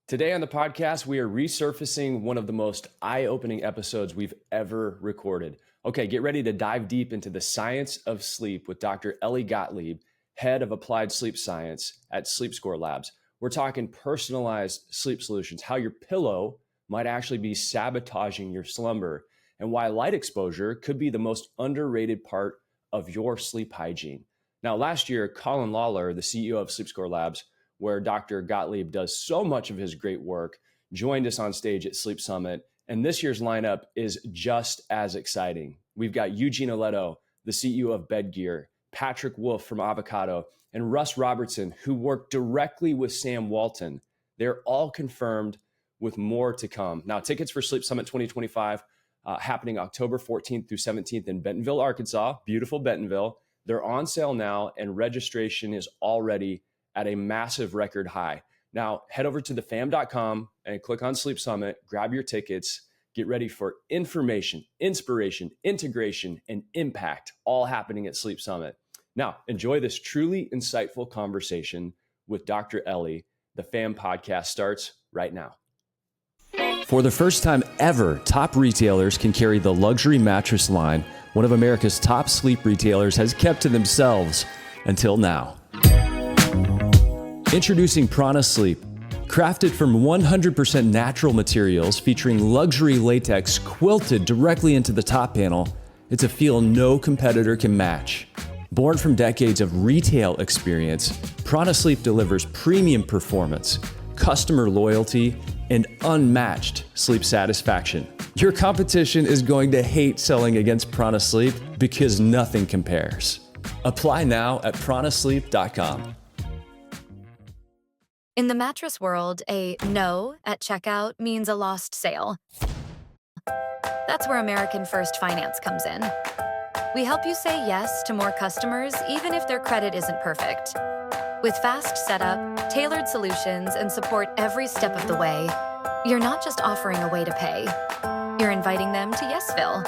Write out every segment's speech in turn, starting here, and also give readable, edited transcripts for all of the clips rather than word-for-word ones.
Today on the podcast, we are resurfacing one of the most eye-opening episodes we've ever recorded. Okay, get ready to dive deep into the science of sleep with Dr. Elie Gottlieb, head of applied sleep science at SleepScore Labs. We're talking personalized sleep solutions, how your pillow might actually be sabotaging your slumber, and why light exposure could be the most underrated part of your sleep hygiene. Now, last year, Colin Lawler, the CEO of SleepScore Labs, where Dr. Gottlieb does so much of his great work, joined us on stage at Sleep Summit. And this year's lineup is just as exciting. We've got Eugene Aledo, the CEO of Bedgear, Patrick Wolf from Avocado, and Russ Robertson, who worked directly with Sam Walton. They're all confirmed with more to come. Now, tickets for Sleep Summit 2025 happening October 14th through 17th in Bentonville, Arkansas, beautiful Bentonville. They're on sale now, and registration is already at a massive record high. Now, head over to thefam.com and click on Sleep Summit, grab your tickets, get ready for information, inspiration, integration, and impact, all happening at Sleep Summit. Now, enjoy this truly insightful conversation with Dr. Elie. The Fam podcast starts right now. For the first time ever, top retailers can carry the luxury mattress line one of America's top sleep retailers has kept to themselves until now. Introducing Prana Sleep, crafted from 100% natural materials featuring luxury latex quilted directly into the top panel. It's a feel no competitor can match. Born from decades of retail experience, Prana Sleep delivers premium performance, customer loyalty, and unmatched sleep satisfaction. Your competition is going to hate selling against Prana Sleep because nothing compares. Apply now at pranasleep.com. In the mattress world, a no at checkout means a lost sale. That's where American First Finance comes in. We help you say yes to more customers, even if their credit isn't perfect. With fast setup, tailored solutions, and support every step of the way, you're not just offering a way to pay. You're inviting them to Yesville,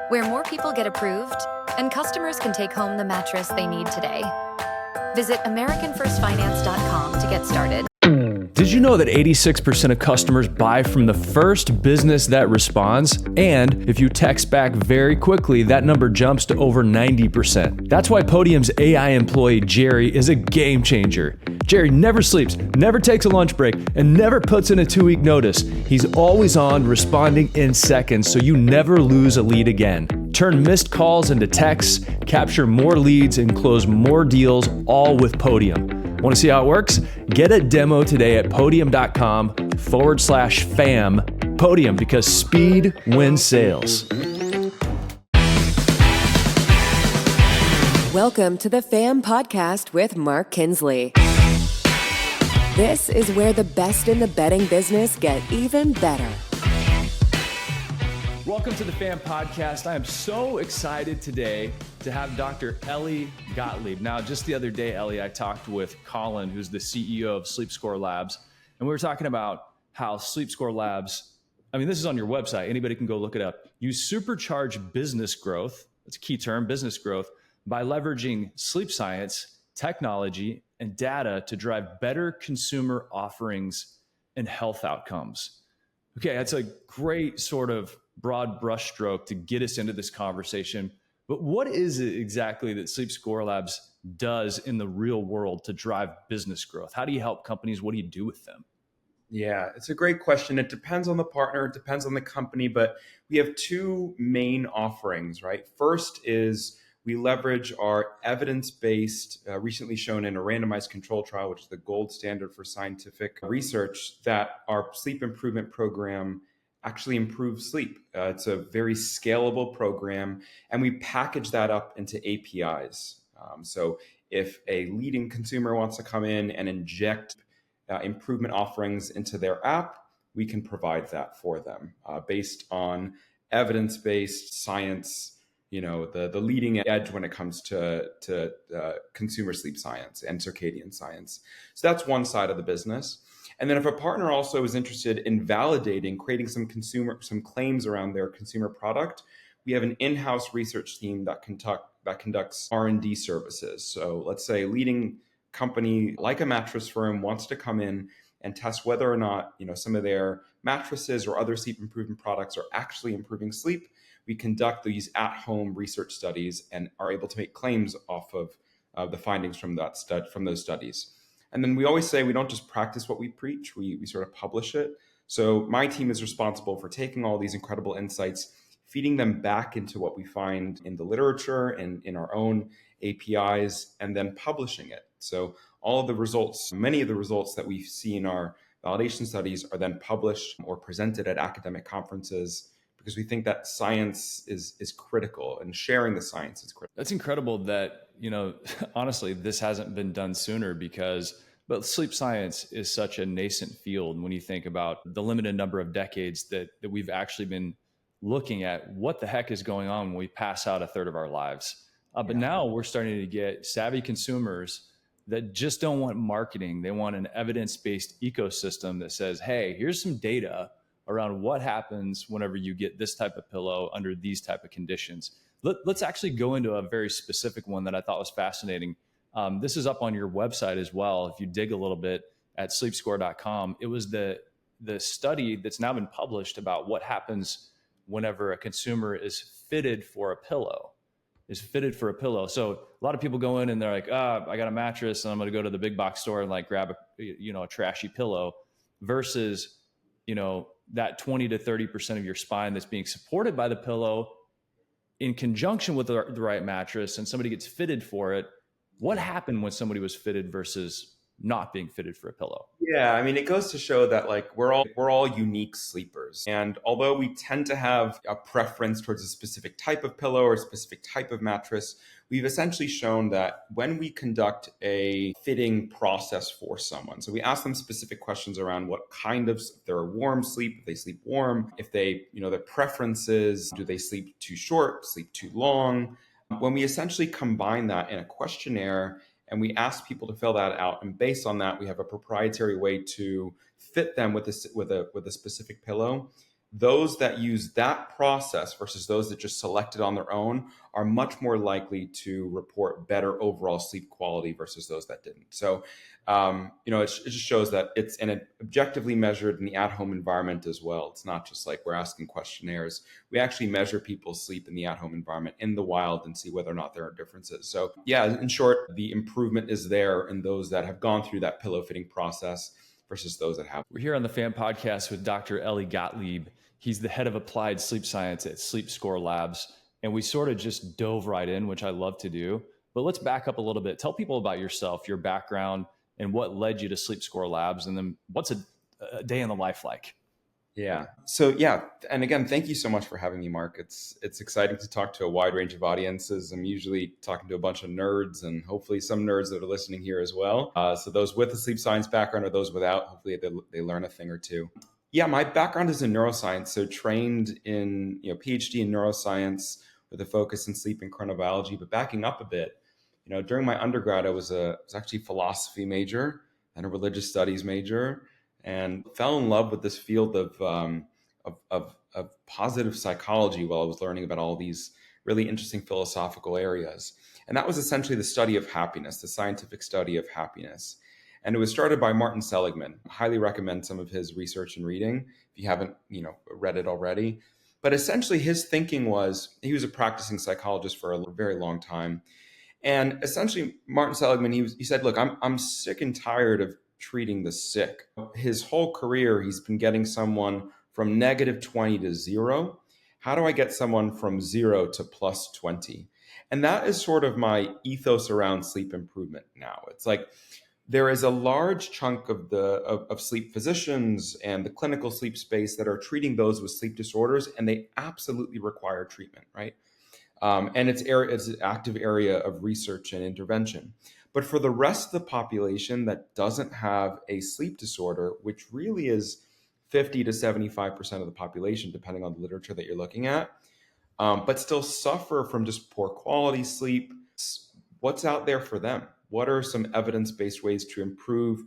where more people get approved and customers can take home the mattress they need today. Visit AmericanFirstFinance.com to get started. Did you know that 86% of customers buy from the first business that responds? And if you text back very quickly, that number jumps to over 90%. That's why Podium's AI employee, Jerry, is a game changer. Jerry never sleeps, never takes a lunch break, and never puts in a 2-week notice. He's always on, responding in seconds, so you never lose a lead again. Turn missed calls into texts, capture more leads, and close more deals, all with Podium. Want to see how it works? Get a demo today at podium.com/fam. Podium, because speed wins sales. Welcome to the Fam Podcast with Mark Kinsley. This is where the best in the bedding business get even better. Welcome to the Fam Podcast. I am so excited today to have Dr. Elie Gottlieb. Now, just the other day, Elie, I talked with Colin, who's the CEO of SleepScore Labs, and we were talking about how SleepScore Labs, this is on your website. Anybody can go look it up. You supercharge business growth. That's a key term, business growth, by leveraging sleep science, technology, and data to drive better consumer offerings and health outcomes. Okay, that's a great sort of broad brushstroke to get us into this conversation. But what is it exactly that SleepScore Labs does in the real world to drive business growth? How do you help companies? What do you do with them? Yeah, it's a great question. It depends on the partner, it depends on the company, but we have two main offerings, right? First is we leverage our evidence-based, recently shown in a randomized control trial, which is the gold standard for scientific research, that our sleep improvement program actually improves sleep. It's a very scalable program, and we package that up into APIs. So if a leading consumer wants to come in and inject improvement offerings into their app, we can provide that for them based on evidence-based science, the leading edge when it comes to consumer sleep science and circadian science. So that's one side of the business. And then if a partner also is interested in validating, creating some claims around their consumer product, we have an in-house research team that conducts R&D services. So let's say a leading company like a mattress firm wants to come in and test whether or not, some of their mattresses or other sleep improvement products are actually improving sleep. We conduct these at-home research studies and are able to make claims off of the findings from those studies. And then we always say we don't just practice what we preach, we sort of publish it. So my team is responsible for taking all these incredible insights, feeding them back into what we find in the literature and in our own APIs, and then publishing it. So all of the results, many of the results that we see in our validation studies are then published or presented at academic conferences, because we think that science is critical, and sharing the science is critical. That's incredible that, honestly, this hasn't been done sooner, but sleep science is such a nascent field when you think about the limited number of decades that we've actually been looking at what the heck is going on when we pass out a third of our lives. But now we're starting to get savvy consumers that just don't want marketing. They want an evidence-based ecosystem that says, hey, here's some data around what happens whenever you get this type of pillow under these type of conditions. Let's actually go into a very specific one that I thought was fascinating. This is up on your website as well. If you dig a little bit at sleepscore.com, it was the study that's now been published about what happens whenever a consumer is fitted for a pillow. So a lot of people go in and they're like, I got a mattress and I'm going to go to the big box store and grab a trashy pillow, versus, that 20 to 30% of your spine that's being supported by the pillow in conjunction with the right mattress, and somebody gets fitted for it. What happened when somebody was fitted versus not being fitted for a pillow? Yeah, I mean, it goes to show that we're all unique sleepers. And although we tend to have a preference towards a specific type of pillow or a specific type of mattress, we've essentially shown that when we conduct a fitting process for someone, so we ask them specific questions around what kind of, if they're a warm sleep, if they sleep warm, if they, their preferences, do they sleep too short, sleep too long? When we essentially combine that in a questionnaire and we ask people to fill that out, and based on that, we have a proprietary way to fit them with a specific pillow. Those that use that process versus those that just select it on their own are much more likely to report better overall sleep quality versus those that didn't. So, it just shows that it's objectively measured in the at-home environment as well. It's not just we're asking questionnaires. We actually measure people's sleep in the at-home environment in the wild and see whether or not there are differences. So, yeah, in short, the improvement is there in those that have gone through that pillow fitting process versus those that have. We're here on the Fan Podcast with Dr. Elie Gottlieb. He's the head of applied sleep science at SleepScore Labs. And we sort of just dove right in, which I love to do. But let's back up a little bit. Tell people about yourself, your background, and what led you to SleepScore Labs. And then what's a day in the life like? Yeah. So, yeah. And again, thank you so much for having me, Mark. It's exciting to talk to a wide range of audiences. I'm usually talking to a bunch of nerds, and hopefully some nerds that are listening here as well. So those with a sleep science background or those without, hopefully they learn a thing or two. Yeah, my background is in neuroscience. So trained in, PhD in neuroscience with a focus in sleep and chronobiology. But backing up a bit, during my undergrad, I was actually a philosophy major and a religious studies major, and fell in love with this field of positive psychology while I was learning about all these really interesting philosophical areas. And that was essentially the study of happiness, the scientific study of happiness. And it was started by Martin Seligman. I highly recommend some of his research and reading if you haven't, read it already. But essentially his thinking was, he was a practicing psychologist for a very long time. And essentially Martin Seligman, he said, look, I'm sick and tired of treating the sick. His whole career, he's been getting someone from -20 to 0. How do I get someone from 0 to +20? And that is sort of my ethos around sleep improvement now. It's there is a large chunk of sleep physicians and the clinical sleep space that are treating those with sleep disorders, and they absolutely require treatment, right? And it's an active area of research and intervention. But for the rest of the population that doesn't have a sleep disorder, which really is 50 to 75% of the population, depending on the literature that you're looking at, but still suffer from just poor quality sleep, what's out there for them? What are some evidence-based ways to improve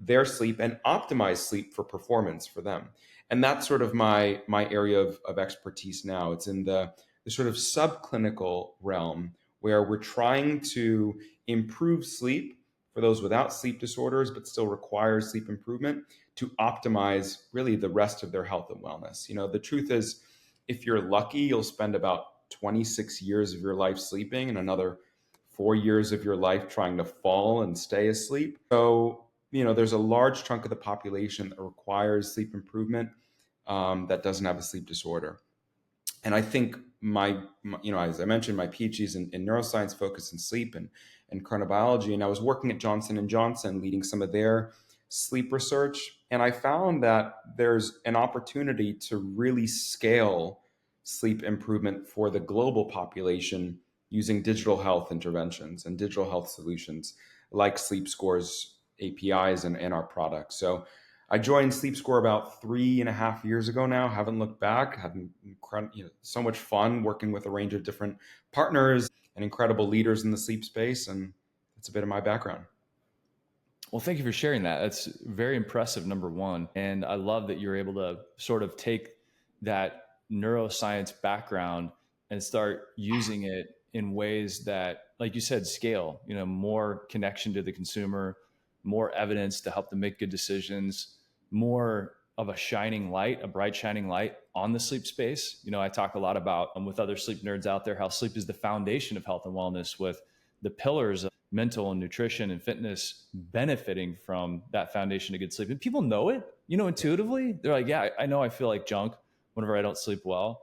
their sleep and optimize sleep for performance for them? And that's sort of my area of expertise now. It's in the sort of subclinical realm where we're trying to improve sleep for those without sleep disorders, but still requires sleep improvement to optimize really the rest of their health and wellness. The truth is, if you're lucky, you'll spend about 26 years of your life sleeping and another 4 years of your life trying to fall and stay asleep. So, there's a large chunk of the population that requires sleep improvement that doesn't have a sleep disorder. And I think as I mentioned, my PhD's in neuroscience, focused in sleep and chronobiology. And I was working at Johnson & Johnson, leading some of their sleep research. And I found that there's an opportunity to really scale sleep improvement for the global population using digital health interventions and digital health solutions like SleepScore's APIs and our products. So I joined SleepScore about 3.5 years ago now. Haven't looked back. Having so much fun working with a range of different partners and incredible leaders in the sleep space. And that's a bit of my background. Well, thank you for sharing that. That's very impressive, number one. And I love that you're able to sort of take that neuroscience background and start using it in ways that, like you said, scale, more connection to the consumer, more evidence to help them make good decisions, more of a bright shining light on the sleep space. I talk a lot about with other sleep nerds out there, how sleep is the foundation of health and wellness, with the pillars of mental and nutrition and fitness benefiting from that foundation of good sleep. And people know it, intuitively. They're like, yeah, I know I feel like junk whenever I don't sleep well,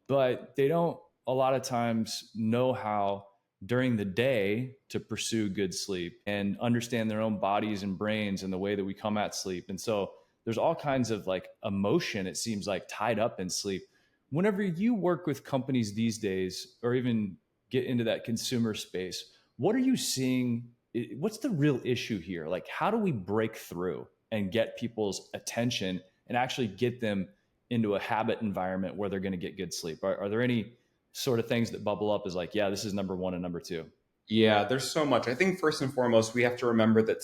but they don't a lot of times know how during the day to pursue good sleep and understand their own bodies and brains and the way that we come at sleep. And so there's all kinds of like emotion, it seems like, tied up in sleep. Whenever you work with companies these days, or even get into that consumer space, what are you seeing? What's the real issue here? Like, how do we break through and get people's attention and actually get them into a habit environment where they're going to get good sleep? Are there any sort of things that bubble up as like, yeah, this is number one and number two? Yeah, there's so much. I think first and foremost, we have to remember that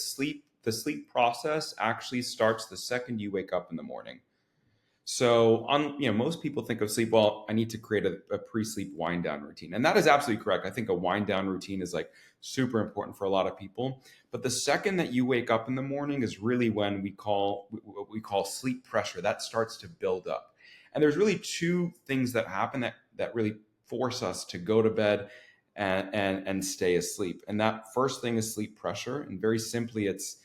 the sleep process actually starts the second you wake up in the morning. So most people think of sleep, well, I need to create a pre-sleep wind down routine. And that is absolutely correct. I think a wind down routine is like super important for a lot of people. But the second that you wake up in the morning is really when what we call sleep pressure. That starts to build up. And there's really two things that happen that really force us to go to bed and stay asleep. And that first thing is sleep pressure. And very simply, it's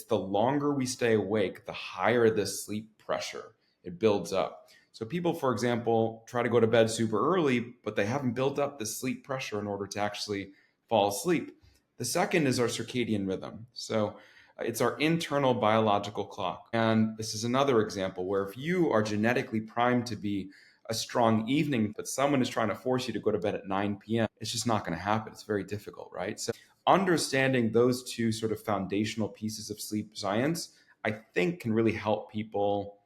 the longer we stay awake, the higher the sleep pressure. It builds up. So people, for example, try to go to bed super early, but they haven't built up the sleep pressure in order to actually fall asleep. The second is our circadian rhythm. So it's our internal biological clock. And this is another example where if you are genetically primed to be a strong evening, but someone is trying to force you to go to bed at 9 p.m., it's just not going to happen. It's very difficult, right? So understanding those two sort of foundational pieces of sleep science, I think, can really help people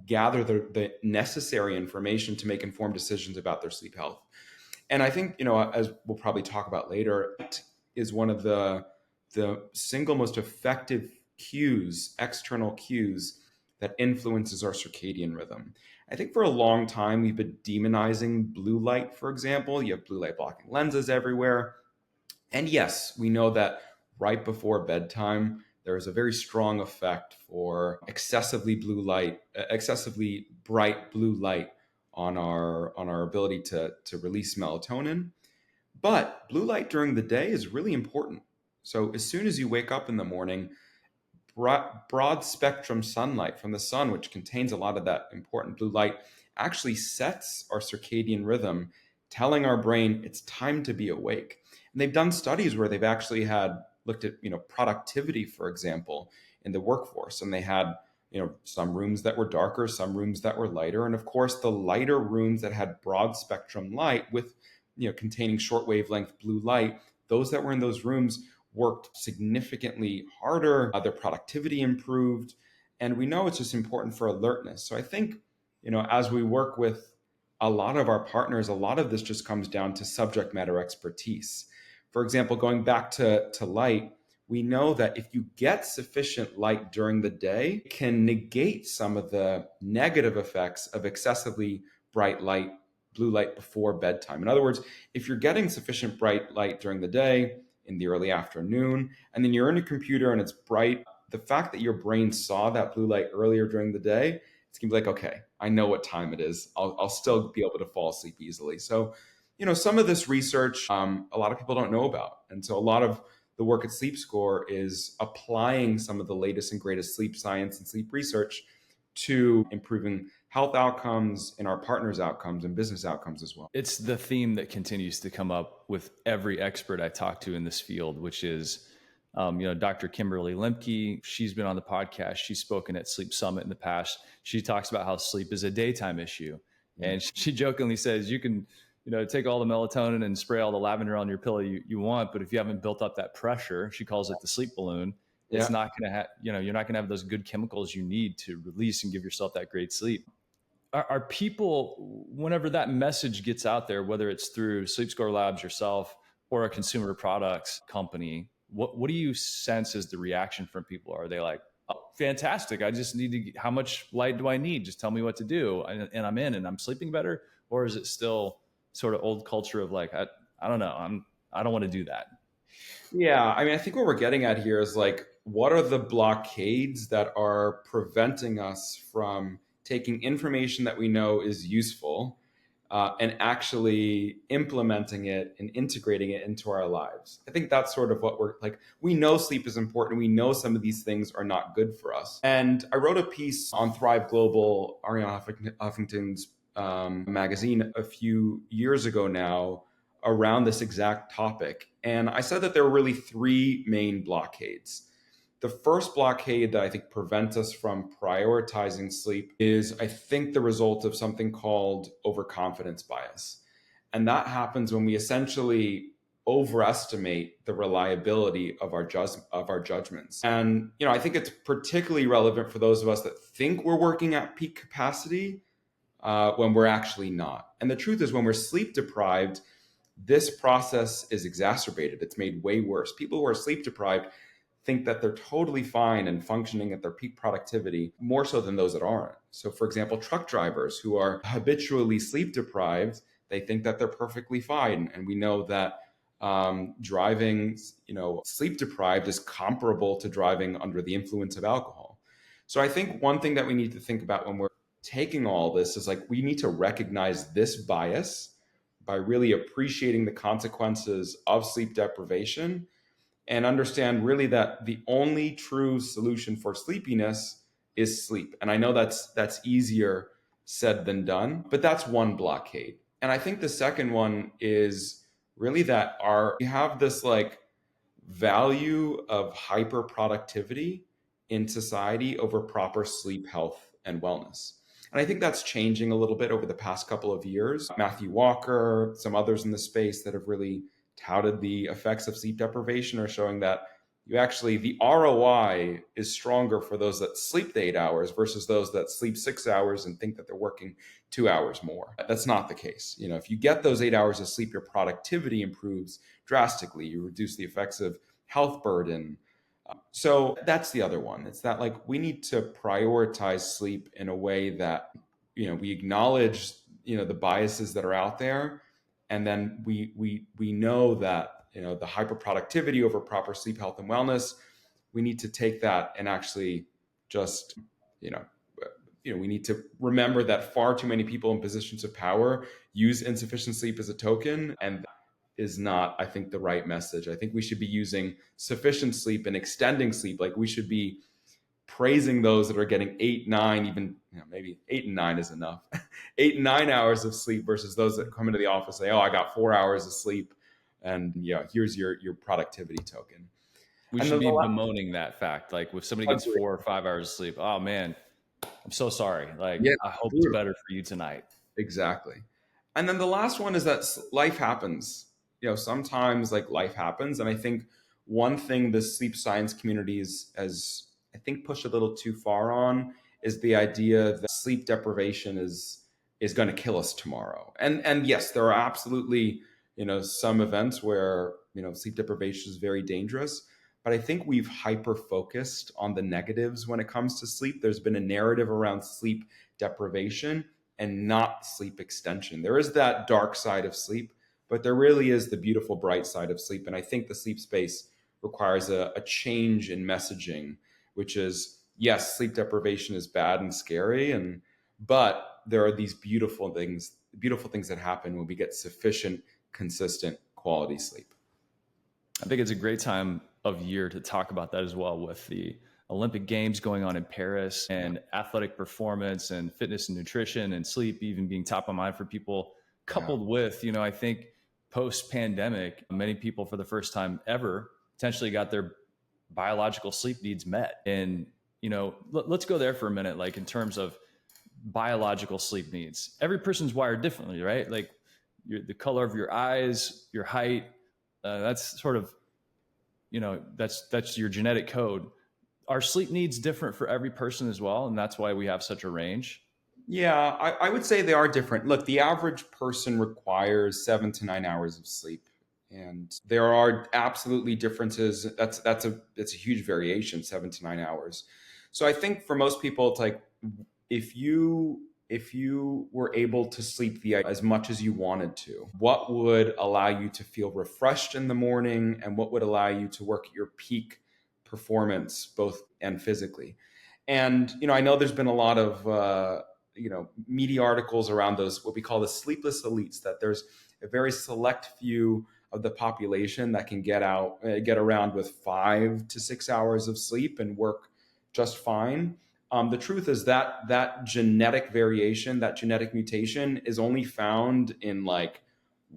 gather the necessary information to make informed decisions about their sleep health. And I think, as we'll probably talk about later, it is one of the single most effective external cues that influences our circadian rhythm. I think for a long time, we've been demonizing blue light, for example. You have blue light blocking lenses everywhere. And yes, we know that right before bedtime, there is a very strong effect for excessively bright blue light on our ability to release melatonin. But blue light during the day is really important. So as soon as you wake up in the morning, broad spectrum sunlight from the sun, which contains a lot of that important blue light, actually sets our circadian rhythm, telling our brain it's time to be awake. And they've done studies where they've actually looked at productivity, for example, in the workforce, and they had some rooms that were darker, some rooms that were lighter, and of course the lighter rooms that had broad spectrum light with containing short wavelength blue light, those that were in those rooms worked significantly harder, their productivity improved, and we know it's just important for alertness. So I think as we work with a lot of our partners, a lot of this just comes down to subject matter expertise. For example, going back to light, we know that if you get sufficient light during the day, it can negate some of the negative effects of excessively bright light, blue light before bedtime. In other words, if you're getting sufficient bright light during the day, in the early afternoon. And then you're in a computer and it's bright. The fact that your brain saw that blue light earlier during the day, it's gonna be like, okay, I know what time it is. I'll still be able to fall asleep easily. So, some of this research, a lot of people don't know about. And so a lot of the work at SleepScore is applying some of the latest and greatest sleep science and sleep research to improving health outcomes and our partners' outcomes and business outcomes as well. It's the theme that continues to come up with every expert I talk to in this field, which is, Dr. Kimberly Lemke. She's been on the podcast. She's spoken at Sleep Summit in the past. She talks about how sleep is a daytime issue. And she jokingly says, you can, take all the melatonin and spray all the lavender on your pillow you want, but if you haven't built up that pressure, she calls it the sleep balloon, it's not going to have, you're not going to have those good chemicals you need to release and give yourself that great sleep. Are people, whenever that message gets out there, whether it's through SleepScore Labs yourself or a consumer products company, what do you sense is the reaction from people? Are they like, oh, fantastic, I just need to, how much light do I need? Just tell me what to do. And I'm in and I'm sleeping better. Or is it still sort of old culture of like, I don't know, I don't want to do that? Yeah. I mean, I think what we're getting at here is like, what are the blockades that are preventing us from taking information that we know is useful and actually implementing it and integrating it into our lives? I think that's sort of what we're like. We know sleep is important. We know some of these things are not good for us. And I wrote a piece on Thrive Global, Arianna Huffington's magazine a few years ago now around this exact topic. And I said that there were really three main blockades. The first blockade that I think prevents us from prioritizing sleep is, I think, the result of something called overconfidence bias. And that happens when we essentially overestimate the reliability of our judgments. And, I think it's particularly relevant for those of us that think we're working at peak capacity when we're actually not. And the truth is, when we're sleep deprived, this process is exacerbated. It's made way worse. People who are sleep deprived think that they're totally fine and functioning at their peak productivity, more so than those that aren't. So for example, truck drivers who are habitually sleep deprived, they think that they're perfectly fine. And we know that driving, sleep deprived is comparable to driving under the influence of alcohol. So I think one thing that we need to think about when we're taking all this is like, we need to recognize this bias by really appreciating the consequences of sleep deprivation and understand really that the only true solution for sleepiness is sleep. And I know that's easier said than done, but that's one blockade. And I think the second one is really that we have this like value of hyper productivity in society over proper sleep health and wellness. And I think that's changing a little bit over the past couple of years. Matthew Walker, some others in the space that have really touted the effects of sleep deprivation are showing that the ROI is stronger for those that sleep the 8 hours versus those that sleep 6 hours and think that they're working 2 hours more. That's not the case. If you get those 8 hours of sleep, your productivity improves drastically. You reduce the effects of health burden. So that's the other one. It's that like we need to prioritize sleep in a way that, we acknowledge, the biases that are out there. And then we know that, the hyperproductivity over proper sleep health and wellness, we need to take that and actually just, we need to remember that far too many people in positions of power use insufficient sleep as a token. And that is not, I think, the right message. I think we should be using sufficient sleep and extending sleep. Like we should be praising those that are getting 8, 9, even maybe 8 and 9 is enough, 8 and 9 hours of sleep versus those that come into the office and say, oh, I got 4 hours of sleep. And here's your productivity token. We should be bemoaning that fact. Like if somebody gets 4 or 5 hours of sleep, oh man, I'm so sorry. Like I hope it's better for you tonight. Exactly. And then the last one is that life happens. Sometimes like life happens. And I think one thing the sleep science community has I think pushed a little too far on is the idea that sleep deprivation is going to kill us tomorrow. And yes, there are absolutely, some events where, sleep deprivation is very dangerous. But I think we've hyper-focused on the negatives when it comes to sleep. There's been a narrative around sleep deprivation and not sleep extension. There is that dark side of sleep, but there really is the beautiful bright side of sleep. And I think the sleep space requires a change in messaging, which is, yes, sleep deprivation is bad and scary, but there are these beautiful things that happen when we get sufficient, consistent quality sleep. I think it's a great time of year to talk about that as well, with the Olympic Games going on in Paris and athletic performance and fitness and nutrition and sleep even being top of mind for people, coupled with, I think post-pandemic, many people for the first time ever potentially got their biological sleep needs met. And, let's go there for a minute, like in terms of biological sleep needs. Every person's wired differently, right? Like the color of your eyes, your height, that's sort of, that's your genetic code. Are sleep needs different for every person as well? And that's why we have such a range? Yeah, I would say they are different. Look, the average person requires 7 to 9 hours of sleep. And there are absolutely differences. That's a huge variation, 7 to 9 hours. So I think for most people, it's like if you were able to sleep as much as you wanted to, what would allow you to feel refreshed in the morning, and what would allow you to work at your peak performance, both and physically? And I know there's been a lot of media articles around those, what we call the sleepless elites, that there's a very select few of the population that can get around with 5 to 6 hours of sleep and work just fine. The truth is that genetic variation, that genetic mutation, is only found in like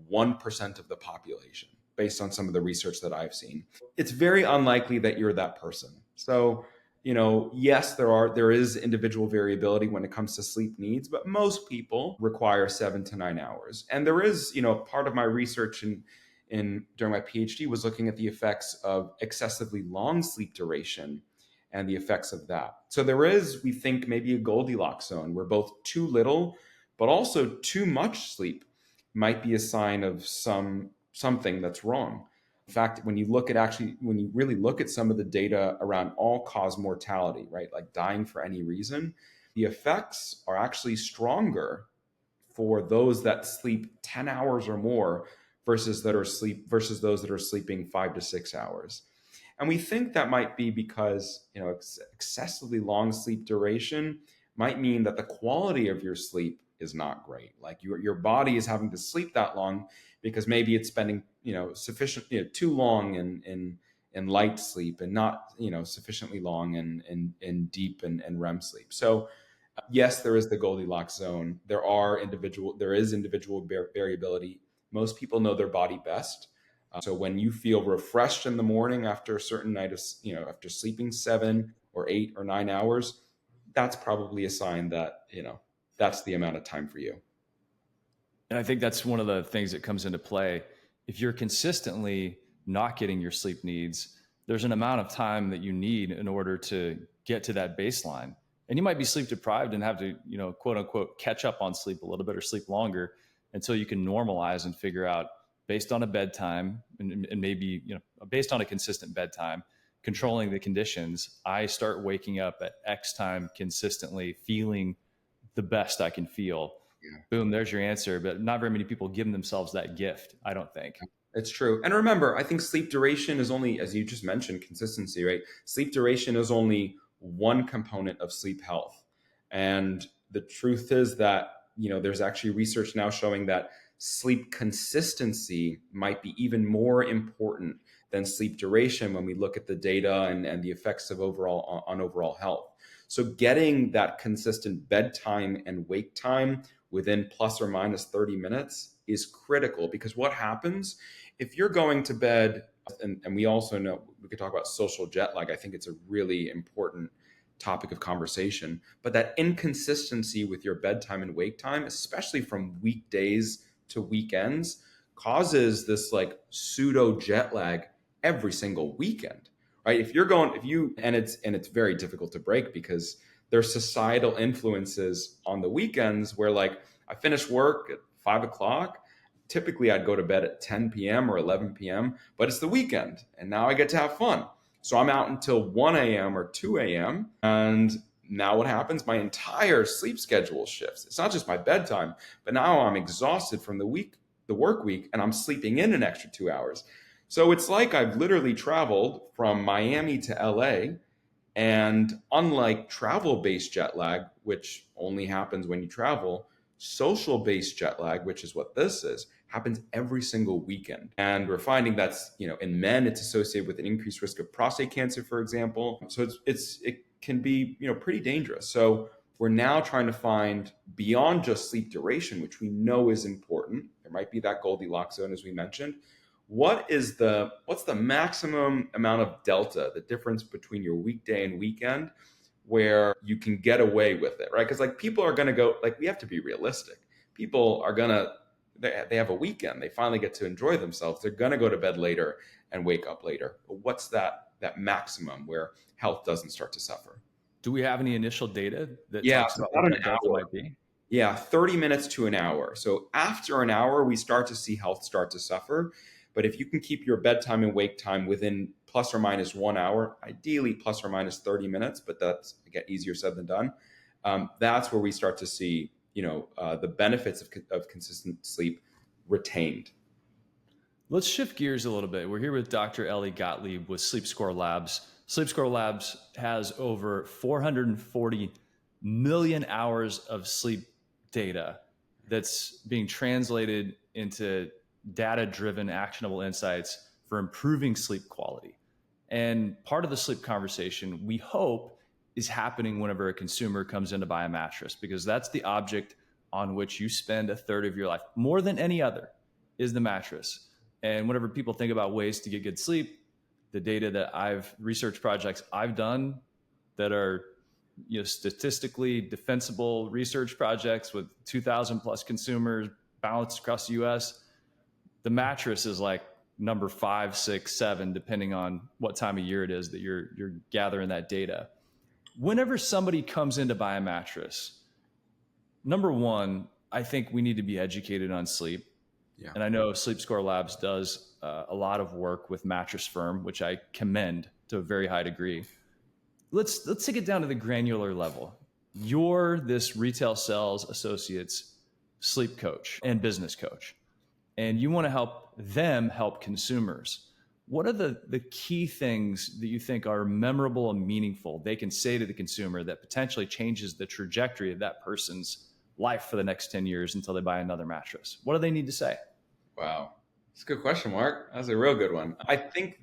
1% of the population, based on some of the research that I've seen. It's very unlikely that you're that person. So, yes, there is individual variability when it comes to sleep needs, but most people require 7 to 9 hours. And there is, part of my research during my PhD was looking at the effects of excessively long sleep duration and the effects of that. So there is, we think, maybe a Goldilocks zone where both too little but also too much sleep might be a sign of something that's wrong. In fact, when you really look at some of the data around all-cause mortality, right, like dying for any reason, the effects are actually stronger for those that sleep 10 hours or more versus those that are sleeping 5 to 6 hours. And we think that might be because, excessively long sleep duration might mean that the quality of your sleep is not great. Like your body is having to sleep that long because maybe it's spending, sufficient, too long in light sleep, and not, sufficiently long in deep and REM sleep. So yes, there is the Goldilocks zone. There is individual variability. Most people know their body best. So when you feel refreshed in the morning after a certain night of, after sleeping 7 or 8 or 9 hours, that's probably a sign that, that's the amount of time for you. And I think that's one of the things that comes into play. If you're consistently not getting your sleep needs, there's an amount of time that you need in order to get to that baseline. And you might be sleep deprived and have to, quote unquote, catch up on sleep a little bit or sleep longer until you can normalize and figure out, based on a bedtime and maybe, based on a consistent bedtime, controlling the conditions, I start waking up at X time consistently, feeling the best I can feel. Yeah. Boom, there's your answer. But not very many people give themselves that gift, I don't think. It's true. And remember, I think sleep duration is only, as you just mentioned, consistency, right? Sleep duration is only one component of sleep health. And the truth is that, there's actually research now showing that sleep consistency might be even more important than sleep duration when we look at the data and the effects of overall health. So getting that consistent bedtime and wake time within plus or minus 30 minutes is critical, because what happens if you're going to bed, and we also know, we could talk about social jet lag. I think it's a really important topic of conversation, but that inconsistency with your bedtime and wake time, especially from weekdays to weekends, causes this like pseudo jet lag every single weekend, right? And it's very difficult to break, because there's societal influences on the weekends where, like, I finish work at 5 o'clock. Typically I'd go to bed at 10 p.m. or 11 p.m., but it's the weekend and now I get to have fun. So I'm out until 1 a.m. or 2 a.m. And now what happens? My entire sleep schedule shifts. It's not just my bedtime, but now I'm exhausted from the week the work week and I'm sleeping in an extra 2 hours. So it's like I've literally traveled from Miami to LA. And unlike travel-based jet lag, which only happens when you travel, social-based jet lag, which is what this is, happens every single weekend. And we're finding that's, in men, it's associated with an increased risk of prostate cancer, for example. So it can be, pretty dangerous. So we're now trying to find beyond just sleep duration, which we know is important. There might be that Goldilocks zone, as we mentioned. What's the maximum amount of delta, the difference between your weekday and weekend, where you can get away with it, right? Because people are going to go, we have to be realistic. People are going to, they have a weekend, they finally get to enjoy themselves. They're going to go to bed later and wake up later. But what's that maximum where health doesn't start to suffer? Do we have any initial data that Yeah, talks so about what that delta might be? Yeah, 30 minutes to an hour. So after an hour, we start to see health start to suffer. But if you can keep your bedtime and wake time within plus or minus 1 hour, ideally plus or minus 30 minutes, but that's, again, easier said than done. That's where we start to see, the benefits of consistent sleep retained. Let's shift gears a little bit. We're here with Dr. Elie Gottlieb with SleepScore Labs. SleepScore Labs has over 440 million hours of sleep data that's being translated into data-driven, actionable insights for improving sleep quality. And part of the sleep conversation, we hope, is happening whenever a consumer comes in to buy a mattress, because that's the object on which you spend a third of your life. More than any other is the mattress. And whenever people think about ways to get good sleep, the data that research projects I've done that are statistically defensible research projects with 2,000 plus consumers balanced across the US, the mattress is like number 5, 6, 7, depending on what time of year it is that you're gathering that data. Whenever somebody comes in to buy a mattress, number one, I think we need to be educated on sleep. Yeah. And I know SleepScore Labs does a lot of work with Mattress Firm, which I commend to a very high degree. Let's take it down to the granular level. You're this retail sales associate's sleep coach and business coach, and you want to help them help consumers. What are the key things that you think are memorable and meaningful they can say to the consumer that potentially changes the trajectory of that person's life for the next 10 years until they buy another mattress? What do they need to say? Wow. That's a good question, Mark. That's a real good one. I think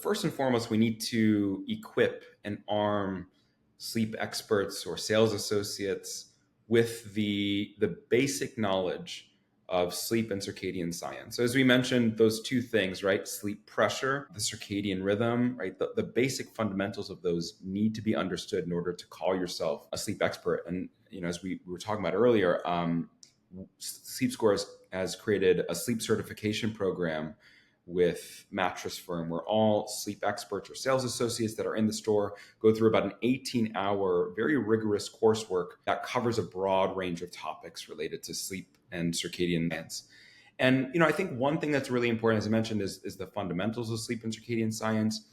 first and foremost, we need to equip and arm sleep experts or sales associates with the basic knowledge of sleep and circadian science. So as we mentioned, those two things, right? Sleep pressure, the circadian rhythm, right? The basic fundamentals of those need to be understood in order to call yourself a sleep expert. And, as we were talking about earlier, SleepScore has created a sleep certification program with Mattress Firm, where all sleep experts or sales associates that are in the store go through about an 18-hour, very rigorous coursework that covers a broad range of topics related to sleep and circadian science. And, I think one thing that's really important, as I mentioned, is the fundamentals of sleep and circadian science.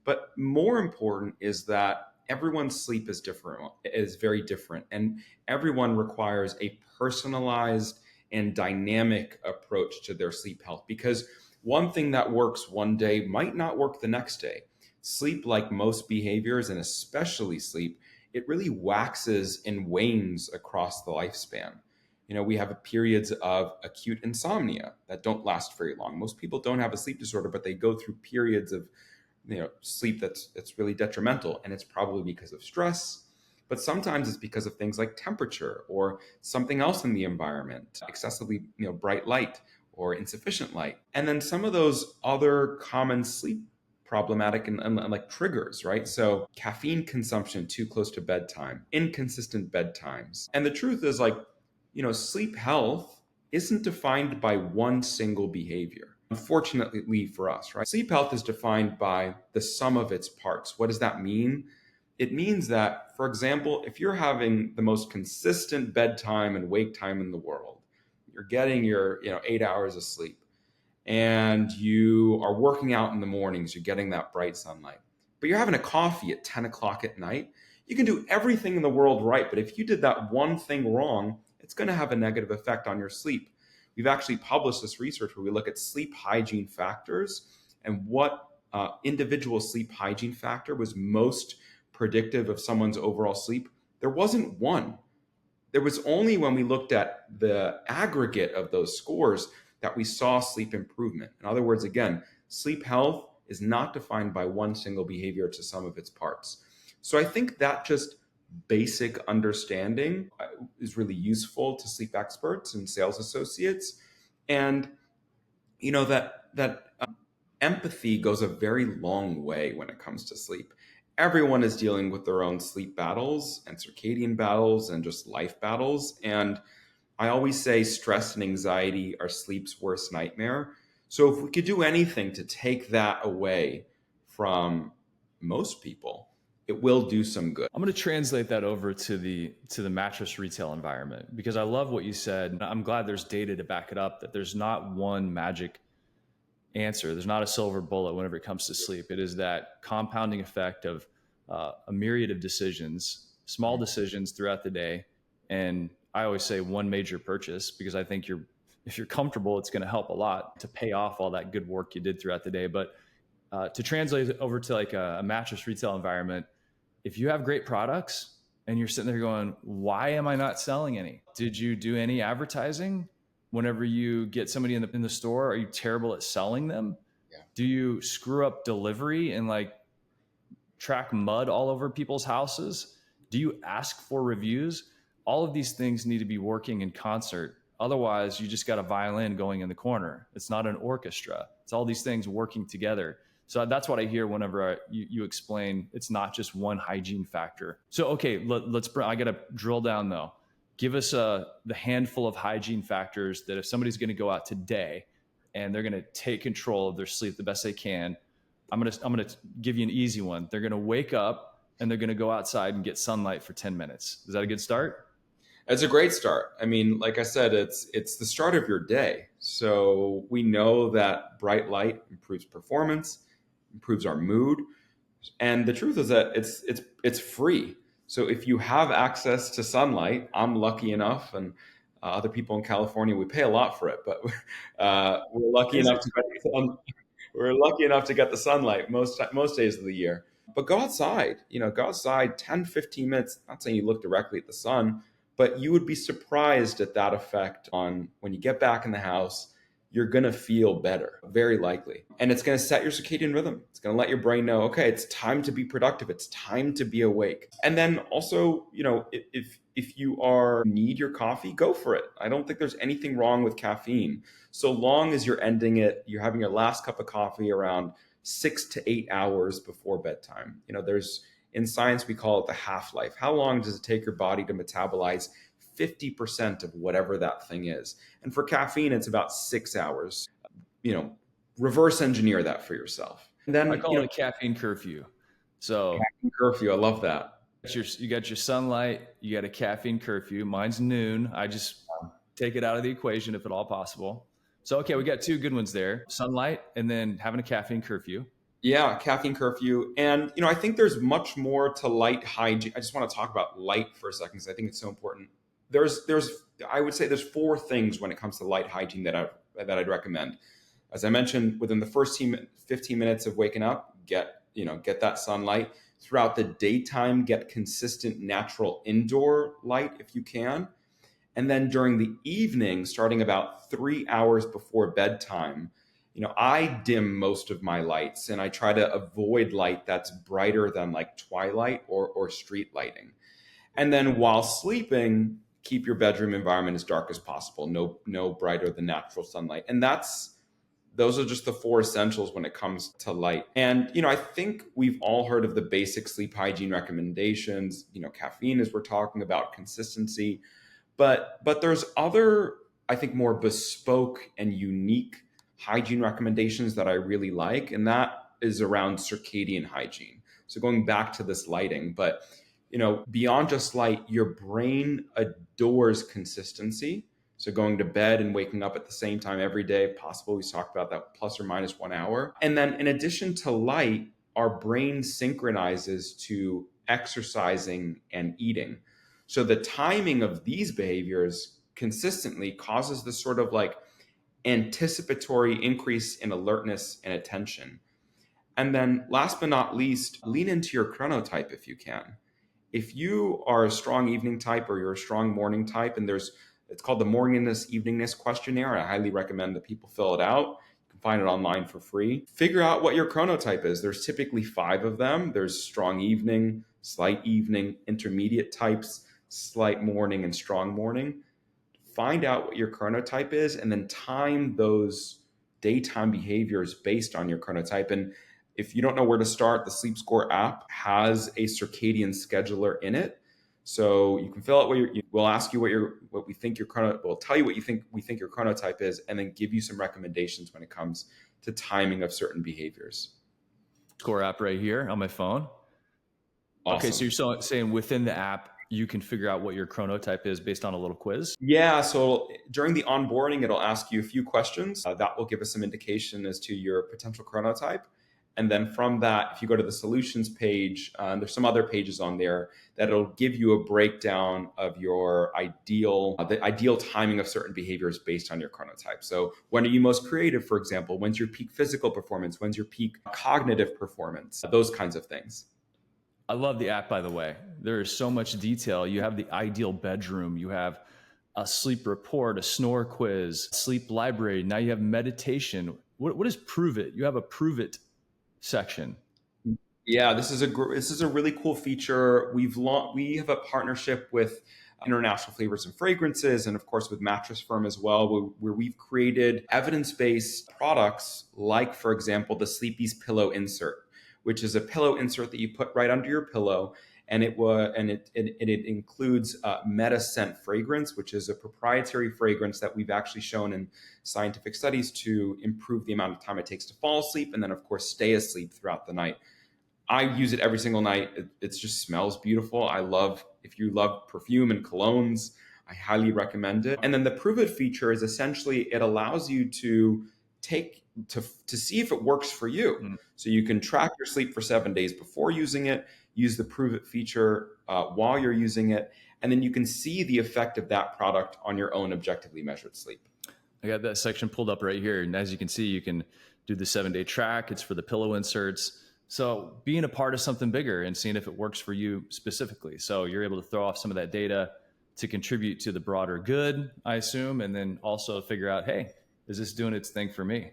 But more important is that everyone's sleep is very different. And everyone requires a personalized and dynamic approach to their sleep health, because one thing that works one day might not work the next day. Sleep, like most behaviors, and especially sleep, it really waxes and wanes across the lifespan. We have periods of acute insomnia that don't last very long. Most people don't have a sleep disorder, but they go through periods of sleep that's really detrimental, and it's probably because of stress. But sometimes it's because of things like temperature or something else in the environment, excessively bright light or insufficient light. And then some of those other common sleep problematic and like triggers, right? So caffeine consumption too close to bedtime, inconsistent bedtimes. And the truth is, sleep health isn't defined by one single behavior. Unfortunately for us, right? Sleep health is defined by the sum of its parts. What does that mean? It means that, for example, if you're having the most consistent bedtime and wake time in the world, you're getting your 8 hours of sleep, and you are working out in the mornings, you're getting that bright sunlight, but you're having a coffee at 10 o'clock at night, you can do everything in the world right. But if you did that one thing wrong, it's going to have a negative effect on your sleep. We've actually published this research where we look at sleep hygiene factors and what individual sleep hygiene factor was most predictive of someone's overall sleep. There wasn't one. There was only when we looked at the aggregate of those scores that we saw sleep improvement. In other words, again, sleep health is not defined by one single behavior, it's a sum of its parts. So I think that just basic understanding is really useful to sleep experts and sales associates. And that empathy goes a very long way when it comes to sleep. Everyone is dealing with their own sleep battles and circadian battles and just life battles. And I always say stress and anxiety are sleep's worst nightmare. So if we could do anything to take that away from most people, it will do some good. I'm going to translate that over to the mattress retail environment, because I love what you said. I'm glad there's data to back it up, that there's not one magic answer. There's not a silver bullet whenever it comes to sleep. It is that compounding effect of a myriad of decisions, small decisions throughout the day. And I always say one major purchase, because I think if you're comfortable, it's going to help a lot to pay off all that good work you did throughout the day. But to translate it over to like a mattress retail environment, if you have great products and you're sitting there going, why am I not selling any? Did you do any advertising? Whenever you get somebody in the store, are you terrible at selling them? Yeah. Do you screw up delivery and like track mud all over people's houses? Do you ask for reviews? All of these things need to be working in concert. Otherwise, you just got a violin going in the corner. It's not an orchestra. It's all these things working together. So that's what I hear whenever you explain it's not just one hygiene factor. So, okay, I got to drill down though. Give us the handful of hygiene factors that if somebody's going to go out today and they're going to take control of their sleep the best they can, I'm going to give you an easy one. They're going to wake up and they're going to go outside and get sunlight for 10 minutes. Is that a good start? It's a great start. I mean, like I said, it's the start of your day. So we know that bright light improves performance, improves our mood. And the truth is that it's free. So if you have access to sunlight, I'm lucky enough, and other people in California, we pay a lot for it, but we're lucky enough to get the sunlight most days of the year. But go outside, go outside 10, 15 minutes. Not saying you look directly at the sun, but you would be surprised at that effect on when you get back in the house. You're going to feel better, very likely. And it's going to set your circadian rhythm. It's going to let your brain know, okay, it's time to be productive. It's time to be awake. And then also, if you need your coffee, go for it. I don't think there's anything wrong with caffeine. So long as you're having your last cup of coffee around 6 to 8 hours before bedtime. In science, we call it the half-life. How long does it take your body to metabolize 50% of whatever that thing is? And for caffeine, it's about 6 hours. Reverse engineer that for yourself. And then I call it a caffeine curfew. So caffeine curfew, I love that. You got your sunlight, you got a caffeine curfew. Mine's noon. I just take it out of the equation if at all possible. So, okay, we got two good ones there. Sunlight and then having a caffeine curfew. Yeah, caffeine curfew. And, I think there's much more to light hygiene. I just want to talk about light for a second because I think it's so important. I would say there's 4 things when it comes to light hygiene that I'd recommend. As I mentioned, within the first 15 minutes of waking up, get that sunlight. Throughout the daytime, get consistent natural indoor light if you can. And then during the evening, starting about 3 hours before bedtime, I dim most of my lights and I try to avoid light that's brighter than like twilight or street lighting. And then while sleeping, keep your bedroom environment as dark as possible. No brighter than natural sunlight. And those are just the 4 essentials when it comes to light. And, I think we've all heard of the basic sleep hygiene recommendations, caffeine, as we're talking about, consistency, but there's other, I think, more bespoke and unique hygiene recommendations that I really like. And that is around circadian hygiene. So going back to this lighting, but beyond just light, your brain adores consistency. So going to bed and waking up at the same time every day, if possible. We talked about that plus or minus 1 hour. And then in addition to light, our brain synchronizes to exercising and eating. So the timing of these behaviors consistently causes this sort of like anticipatory increase in alertness and attention. And then last but not least, lean into your chronotype if you can. If you are a strong evening type or you're a strong morning type, and it's called the morningness eveningness questionnaire. I highly recommend that people fill it out. You can find it online for free. Figure out what your chronotype is. There's typically 5 of them. There's strong evening, slight evening, intermediate types, slight morning, and strong morning. Find out what your chronotype is and then time those daytime behaviors based on your chronotype. And if you don't know where to start, the SleepScore app has a circadian scheduler in it. So you can fill out we'll ask you what we think we'll tell you what we think your chronotype is, and then give you some recommendations when it comes to timing of certain behaviors. Score app right here on my phone. Awesome. Okay, so you're saying within the app, you can figure out what your chronotype is based on a little quiz? Yeah, so during the onboarding, it'll ask you a few questions. That will give us some indication as to your potential chronotype. And then from that, if you go to the solutions page, there's some other pages on there that it'll give you a breakdown of your the ideal timing of certain behaviors based on your chronotype. So when are you most creative, for example? When's your peak physical performance? When's your peak cognitive performance? Those kinds of things. I love the app, by the way. There is so much detail. You have the ideal bedroom. You have a sleep report, a snore quiz, sleep library. Now you have meditation. What is Prove It? You have a Prove It section. Yeah, this is a really cool feature. We have a partnership with International Flavors and Fragrances, and of course with Mattress Firm as well, where we've created evidence-based products like, for example, the Sleepy's Pillow Insert, which is a pillow insert that you put right under your pillow, and it includes Meta Scent fragrance, which is a proprietary fragrance that we've actually shown in scientific studies to improve the amount of time it takes to fall asleep, and then of course stay asleep throughout the night. I use it every single night. It just smells beautiful. If you love perfume and colognes, I highly recommend it. And then the Prove It feature is essentially, it allows you to see if it works for you. Mm. So you can track your sleep for 7 days before using it, use the Prove It feature while you're using it, and then you can see the effect of that product on your own objectively measured sleep. I got that section pulled up right here. And as you can see, you can do the 7-day track. It's for the pillow inserts. So being a part of something bigger and seeing if it works for you specifically. So you're able to throw off some of that data to contribute to the broader good, I assume, and then also figure out, hey, is this doing its thing for me?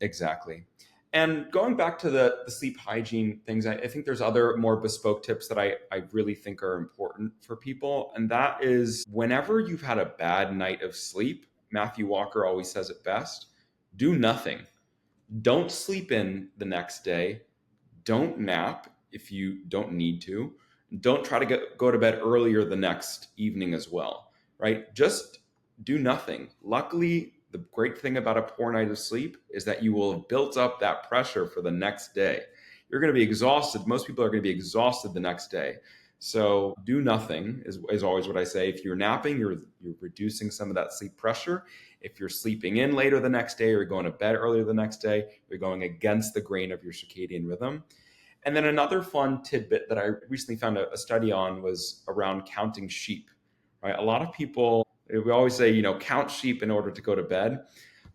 Exactly. And going back to the sleep hygiene things, I think there's other more bespoke tips that I really think are important for people. And that is, whenever you've had a bad night of sleep, Matthew Walker always says it best, do nothing. Don't sleep in the next day. Don't nap if you don't need to. Don't try to go to bed earlier the next evening as well, right? Just do nothing. Luckily, the great thing about a poor night of sleep is that you will have built up that pressure for the next day. You're going to be exhausted. Most people are going to be exhausted the next day. So do nothing is always what I say. If you're napping, you're reducing some of that sleep pressure. If you're sleeping in later the next day or going to bed earlier the next day, you're going against the grain of your circadian rhythm. And then another fun tidbit that I recently found a study on was around counting sheep, right? A lot of people, we always say, count sheep in order to go to bed.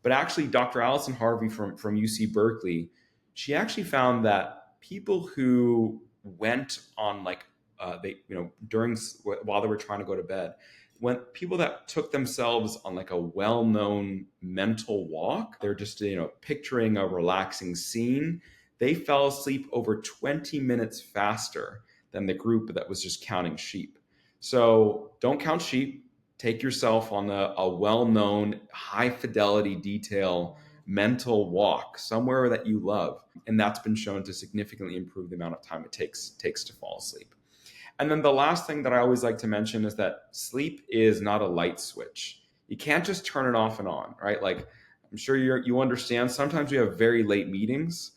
But actually, Dr. Allison Harvey from UC Berkeley, she actually found that people who went on while they were trying to go to bed, when people that took themselves on like a well-known mental walk, they're just, picturing a relaxing scene, they fell asleep over 20 minutes faster than the group that was just counting sheep. So don't count sheep. Take yourself on a well-known, high-fidelity detail mental walk somewhere that you love. And that's been shown to significantly improve the amount of time it takes to fall asleep. And then the last thing that I always like to mention is that sleep is not a light switch. You can't just turn it off and on, right? Like, I'm sure you understand, sometimes we have very late meetings.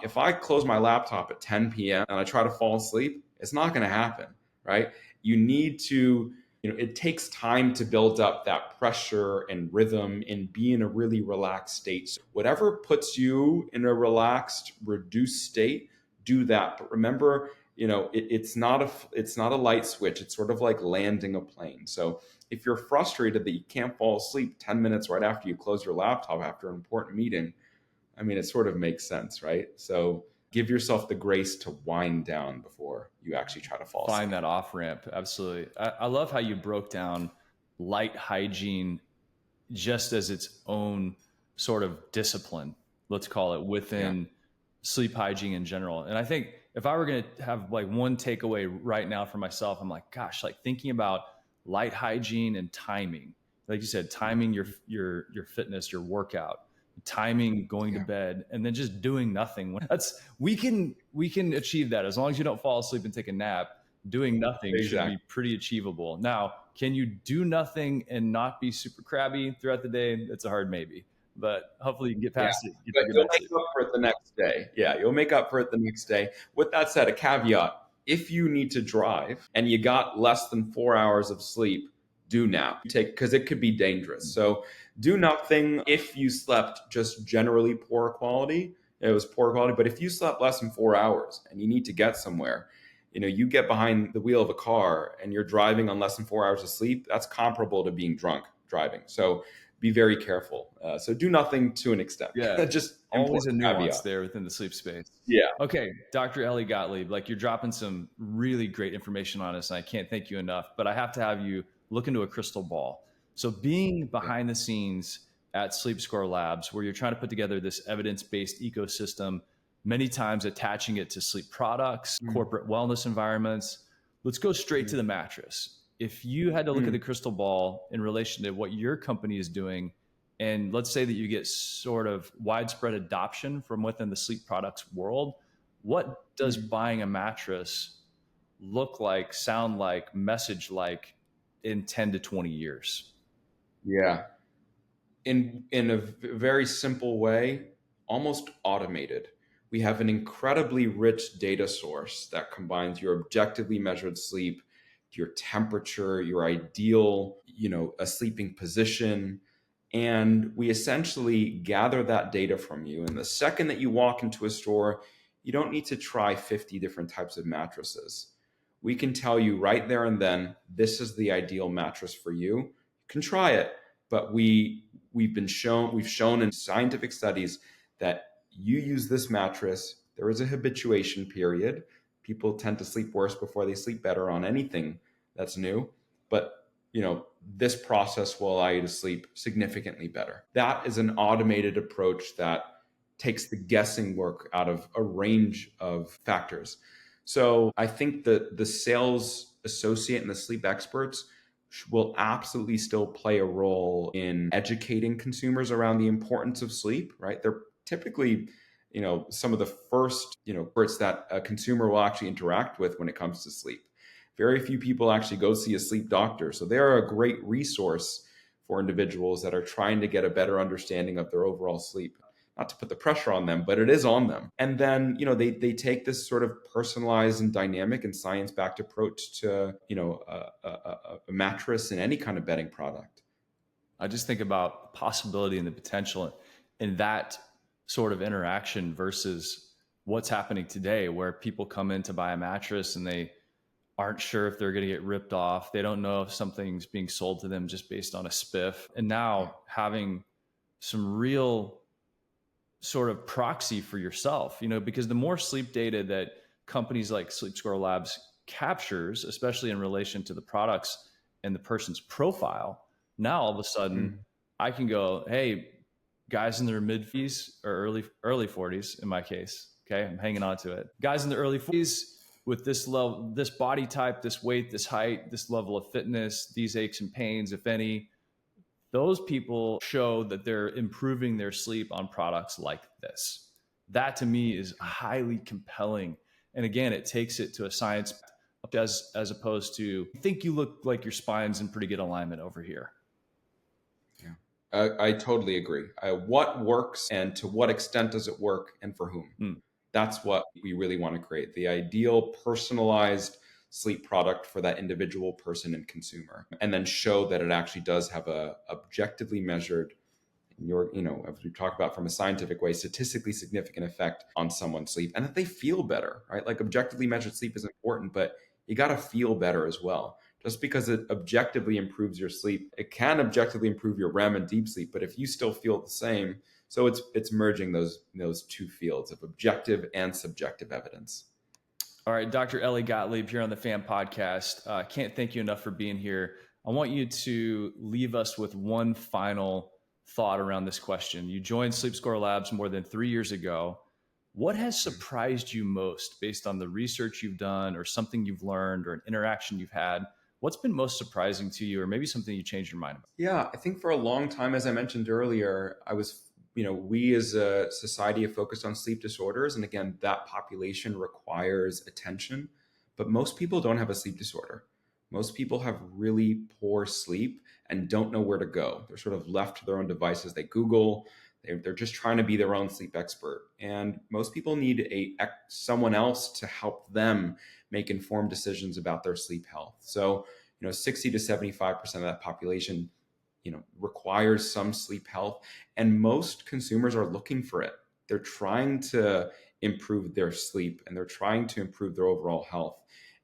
If I close my laptop at 10 p.m. and I try to fall asleep, it's not going to happen, right? You need to, it takes time to build up that pressure and rhythm and be in a really relaxed state. So whatever puts you in a relaxed, reduced state, do that. But remember, it's not a light switch. It's sort of like landing a plane. So if you're frustrated that you can't fall asleep 10 minutes right after you close your laptop after an important meeting, I mean, it sort of makes sense, right? So give yourself the grace to wind down before you actually try to fall asleep. Find that off ramp. Absolutely. I love how you broke down light hygiene just as its own sort of discipline, let's call it, within sleep hygiene in general. And I think if I were going to have like one takeaway right now for myself, I'm like, gosh, like thinking about light hygiene and timing, like you said, timing your fitness, your workout, timing going to bed, and then just doing nothing. We can achieve that as long as you don't fall asleep and take a nap. Doing nothing should be pretty achievable. Now, can you do nothing and not be super crabby throughout the day? It's a hard maybe, but hopefully you can get past it. But you'll make up for it the next day. Yeah, you'll make up for it the next day. With that said, a caveat: if you need to drive and you got less than 4 hours of sleep, do now. Because it could be dangerous. So do nothing if you slept just generally poor quality. It was poor quality. But if you slept less than 4 hours and you need to get somewhere, you get behind the wheel of a car and you're driving on less than 4 hours of sleep, that's comparable to being drunk driving. So be very careful. So do nothing to an extent. Yeah, just always a nuance there within the sleep space. Yeah. Okay, Dr. Elie Gottlieb, like you're dropping some really great information on us, and I can't thank you enough, but I have to have you look into a crystal ball. So being behind the scenes at SleepScore Labs, where you're trying to put together this evidence-based ecosystem, many times attaching it to sleep products, corporate wellness environments. Let's go straight to the mattress. If you had to look at the crystal ball in relation to what your company is doing, and let's say that you get sort of widespread adoption from within the sleep products world, what does buying a mattress look like, sound like, message like in 10 to 20 years? Yeah. In a very simple way, almost automated. We have an incredibly rich data source that combines your objectively measured sleep, your temperature, your ideal, a sleeping position. And we essentially gather that data from you. And the second that you walk into a store, you don't need to try 50 different types of mattresses. We can tell you right there and then, this is the ideal mattress for you. You can try it, but we've shown in scientific studies that you use this mattress, there is a habituation period. People tend to sleep worse before they sleep better on anything that's new. But, this process will allow you to sleep significantly better. That is an automated approach that takes the guessing work out of a range of factors. So I think that the sales associate and the sleep experts will absolutely still play a role in educating consumers around the importance of sleep, right? They're typically, some of the first, experts that a consumer will actually interact with when it comes to sleep. Very few people actually go see a sleep doctor. So they're a great resource for individuals that are trying to get a better understanding of their overall sleep. Not to put the pressure on them, but it is on them. And then, they take this sort of personalized and dynamic and science-backed approach to, a mattress and any kind of bedding product. I just think about the possibility and the potential in that sort of interaction versus what's happening today, where people come in to buy a mattress and they aren't sure if they're going to get ripped off. They don't know if something's being sold to them just based on a spiff. And now having some real sort of proxy for yourself, because the more sleep data that companies like SleepScore Labs captures, especially in relation to the products and the person's profile, now all of a sudden I can go, hey, guys in their mid-40s or early 40s in my case. Okay, I'm hanging on to it. Guys in the early 40s with this level, this body type, this weight, this height, this level of fitness, these aches and pains, if any, those people show that they're improving their sleep on products like this. That to me is highly compelling. And again, it takes it to a science as opposed to, I think you look like your spine's in pretty good alignment over here. Yeah, I totally agree. What works and to what extent does it work and for whom? That's what we really want to create. The ideal personalized sleep product for that individual person and consumer, and then show that it actually does have a objectively measured as we talk about from a scientific way, statistically significant effect on someone's sleep, and that they feel better, right? Like objectively measured sleep is important, but you got to feel better as well. Just because it objectively improves your sleep, it can objectively improve your REM and deep sleep, but if you still feel the same, so it's merging those two fields of objective and subjective evidence. All right, Dr. Elie Gottlieb here on the FAM podcast. Can't thank you enough for being here. I want you to leave us with one final thought around this question. You joined SleepScore Labs more than 3 years ago. What has surprised you most based on the research you've done or something you've learned or an interaction you've had? What's been most surprising to you, or maybe something you changed your mind about? Yeah, I think for a long time, as I mentioned earlier, we as a society have focused on sleep disorders. And again, that population requires attention. But most people don't have a sleep disorder. Most people have really poor sleep and don't know where to go. They're sort of left to their own devices. They Google, they're just trying to be their own sleep expert. And most people need someone else to help them make informed decisions about their sleep health. So, 60 to 75% of that population requires some sleep health, and most consumers are looking for it. They're trying to improve their sleep and they're trying to improve their overall health.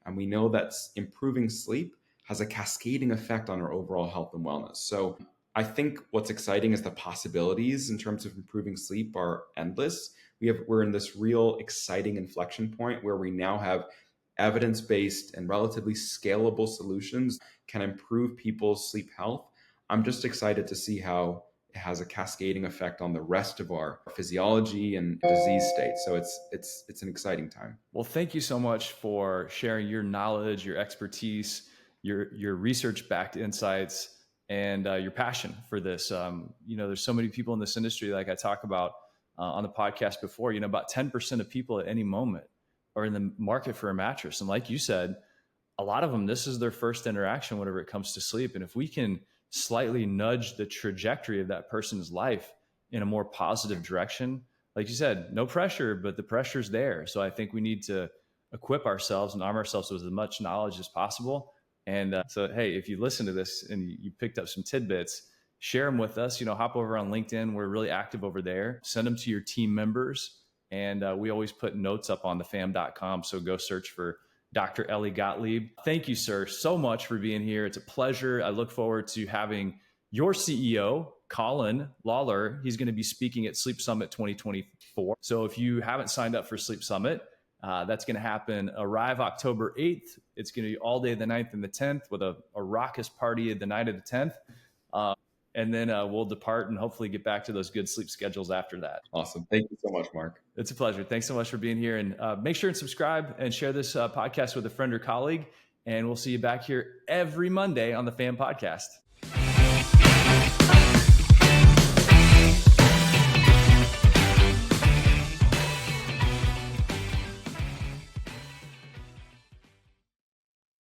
And we know that improving sleep has a cascading effect on our overall health and wellness. So I think what's exciting is the possibilities in terms of improving sleep are endless. We're in this real exciting inflection point where we now have evidence-based and relatively scalable solutions can improve people's sleep health. I'm just excited to see how it has a cascading effect on the rest of our physiology and disease state. So it's an exciting time. Well, thank you so much for sharing your knowledge, your expertise, your research-backed insights, and your passion for this. There's so many people in this industry, like I talk about on the podcast before. About 10% of people at any moment are in the market for a mattress, and like you said, a lot of them, this is their first interaction whenever it comes to sleep. And if we can slightly nudge the trajectory of that person's life in a more positive direction, like you said, no pressure, but the pressure's there. So I think we need to equip ourselves and arm ourselves with as much knowledge as possible. And so, hey, if you listen to this and you picked up some tidbits, share them with us. Hop over on LinkedIn. We're really active over there. Send them to your team members. And we always put notes up on thefam.com. So go search for Dr. Elie Gottlieb. Thank you, sir, so much for being here. It's a pleasure. I look forward to having your CEO, Colin Lawler. He's going to be speaking at Sleep Summit 2024. So if you haven't signed up for Sleep Summit, that's going to happen. Arrive October 8th. It's going to be all day the 9th and the 10th with a raucous party the night of the 10th. And then we'll depart and hopefully get back to those good sleep schedules after that. Awesome. Thank you so much, Mark. It's a pleasure. Thanks so much for being here. And make sure and subscribe and share this podcast with a friend or colleague. And we'll see you back here every Monday on the FAM podcast.